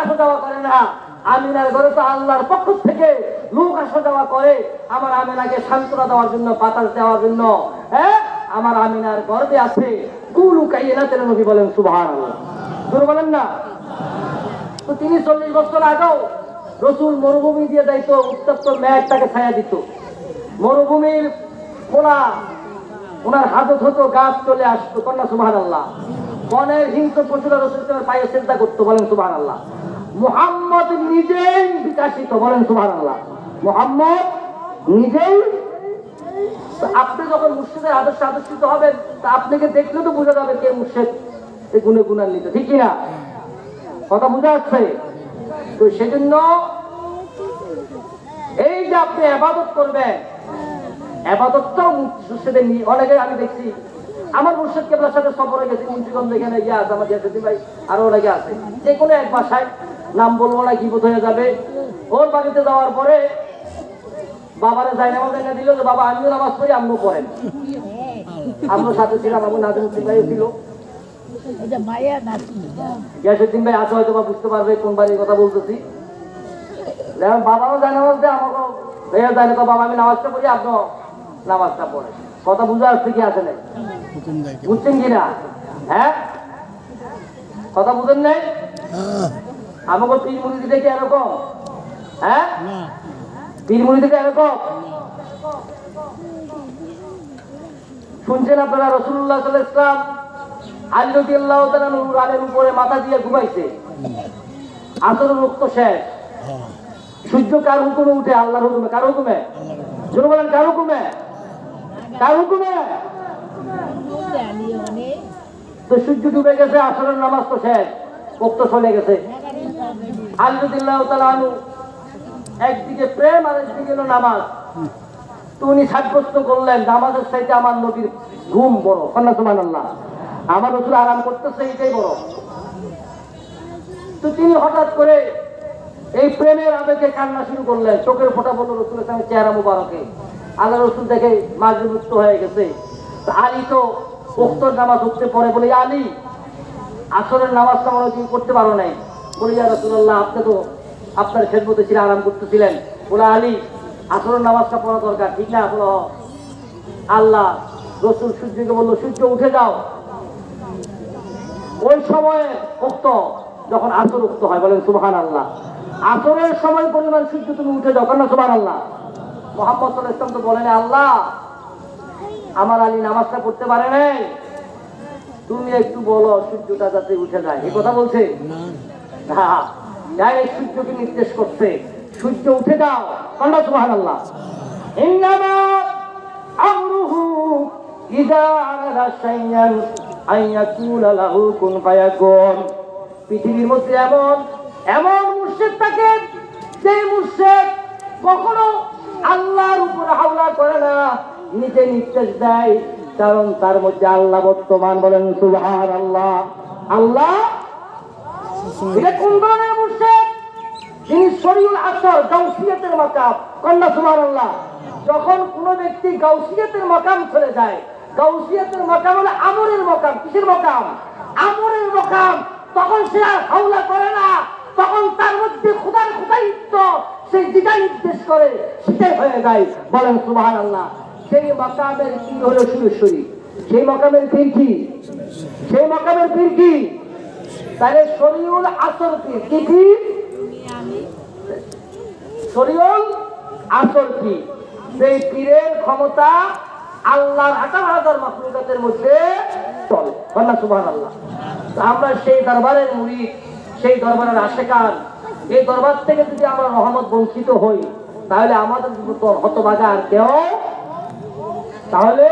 আসা যাওয়া করে না। আমিনার ঘরে তো আল্লাহর পক্ষ থেকে লোক আসা যাওয়া করে আমার আমিনাকে সান্ত্বনা দেওয়ার জন্য, বাতাস দেওয়ার জন্য। হ্যাঁ, আমার আমিনার গর্বে আছে কুলু কাইনাতের নবী বলেন সুবহানাল্লাহ। জোরে বলেন না। তো তিনি 40 বছর আগেও রসুল মরুভূমি দিয়ে যাইতো, উত্তপ্ত মেঘটাকে ছায়া দিত। মরুভূমির খোলা ওনার হাজত হতো, গাছ চলে আসতো, কন্যা সুবহানাল্লাহ। বনের হিংস্র পশুরা রসুলের পায়ে সেজদা করতো, বলেন সুবহানাল্লাহ। মুহাম্মদ নিজেই বিকাশিত, বলেন সুবহানাল্লাহ। মুহাম্মদ নিজেই। আপনি যখন মুর্শিদের আদর্শে আদর্শিত হবেন, তা আপনাকে দেখলে তো বোঝা যাবে কে মুর্শিদ, এই গুণে গুণান্বিত, ঠিক কিনা? কথা বোঝা যাচ্ছে? তো সেজন্য এই যে আপনি ইবাদত করবেন, ইবাদতটাও মুর্শিদের নিয়ে। অনেকে আমি দেখছি আমার মুর্শিদ কেবলার সাথে সফরে গেছি, মুন্সিগঞ্জ এখানে গিয়ে আছে আমার ইয়াসিন ভাই, আরো অনেকে আছে। যে কোনো এক বাসায়, নাম বলবো না, গীবত হয়ে যাবে। ওর বাড়িতে যাওয়ার পরে বাবারে যাই নামাজ এনে দিল যে বাবা আমিও নামাজ পড়ি, আমিও পড়েন। আমরা সাথে ছিলাম, আমার নাজিমুদ্দিন ভাই ছিল। ইয়াসিন ভাই আছে হয়তো বা বুঝতে পারবে কোন বাড়ির কথা বলতেছি। বাবাও যায় নামাজ দেয়, আমাকেও ভাইয়া যায় না, বাবা আমি নামাজটা পড়ি, আপনিও নামাজটা পড়ে। কথা বুঝা আসছে কি আসে নাই? বুঝছেন কিনা? হ্যাঁ, কথা বুঝেন নাই? আমাকে পীর মুরিদি থেকে এরকম, হ্যাঁ, পীর মুরিদি থেকে এরকম শুনছেন আপনারা? রাসূলুল্লাহ সাল্লাল্লাহু আলাইহি ওয়াসাল্লাম আলী রাদিয়াল্লাহু তাআলা রানের উপরে মাথা দিয়ে ঘুমাইছে, আসরের রক্ত শেষ। সূর্য কার হুকুমে উঠে? আল্লাহর হুকুমে। কার হুকুমে? জোরে বলেন, কার হুকুমে? কার হুকুমে? তো সূর্য ডুবে গেছে, আসরের নামাজ তো শেষ, রক্ত চলে গেছে। আলী রাদিয়াল্লাহু তাআলা আনহু একদিকে প্রেম আর একদিকে হলো নামাজ। তো উনি সাব্যস্ত করলেন নামাজের চাইতে আমার নবীর ঘুম বড়, কন্যা সুবহানাল্লাহ। আমার রাসূল আরাম করতেছে, এটাই বড়। তো তিনি হঠাৎ করে এই প্রেমের আবেগে কান্না শুরু করলেন, চোখের ফোঁটা বলল রসুলের সামনে চেহারা মুবারকে। আল্লাহ রসুল দেখে মাগরিব মুক্ত হয়ে গেছে। আলী তো ওক্তর নামাজ উঠতে পড়ে বলে, আলী আসরের নামাজটা মনে হয় করতে পারো নাই। বলে, ইয়া রাসূলুল্লাহ, আপনি তো আপনার খেদমতে ছিলেন, আরাম করতেছিলেন। বলে, আলী আসরের নামাজটা পড়া দরকার, ঠিক না? বলো, আল্লাহ রসুল সূর্যকে বললো, সূর্য উঠে যাও। ওই সময় উক্ত যখন আসর উক্ত হয়, বলেন সুবহানাল্লাহ। আসরের সময় পরিমাণ সূর্য তুমি উঠে যাও, কেন? সুবহানাল্লাহ। মুহাম্মদ সাল্লাল্লাহু আলাইহি ওয়াসাল্লাম তো বলেন, আল্লাহ আমার আলী নামাজটা পড়তে পারে নাই, তুমি একটু বলো সূর্যটা যাতে উঠে যায়। এই কথা বলছে না, ডাইরেক্ট সূর্যকে নির্দেশ করছে, সূর্য উঠে যাও, কেন? সুবহানাল্লাহ। ইন্নামা আমরুহু ইযা আরাদা শাইআন আইয়াকুলা লাহু কুন ফায়াকুন। পৃথিবীর মধ্যে এমন এমন মুর্শিদ থাকে, সেই মুর্শিদ কখনো আল্লাহর উপর হাওলা করে না, নিজে নির্দেশ দেয়, কারণ তার মধ্যে আল্লাহ বর্তমান, বলেন সুবহানাল্লাহ। আল্লাহ এটা কোন ধরনের মুর্শিদ? যিনি শরীউল আসর, গাউসিয়াতের মাকাম, কন্যা সুবহানাল্লাহ। যখন কোন ব্যক্তি গাউসিয়াতের মাকাম চলে যায়, গাউসিয়াতের মাকাম হলো আমরের মাকাম। কিসের মাকাম? আমরের মাকাম। তখন সে আর হাওলা করে না, তখন তার মধ্যে খোদার খোদাইত্ব, সে যেটা নির্দেশ করে সেটাই হয়ে যায়, বলেন সুবহানাল্লাহ। সেই মাকামের পীর হলো সুরেশ্বরী। সেই মাকামের পীর কি? সেই মাকামের পীর কি? তাহলে শরীউল আসর পীর কি? পীর শরীউল আসর পীর। সেই পীরের ক্ষমতা আল্লাহর 18,000 মাখলুকাতের মধ্যে চলে, বলেন সুবহানাল্লাহ। আমরা সেই দরবারের মুরিদ, সেই দরবারের আশেকান, এই দরবার থেকে যদি আমরা রহমত বঞ্চিত হই, তাহলে আমাদের হতভাগা আর কেউ, তাহলে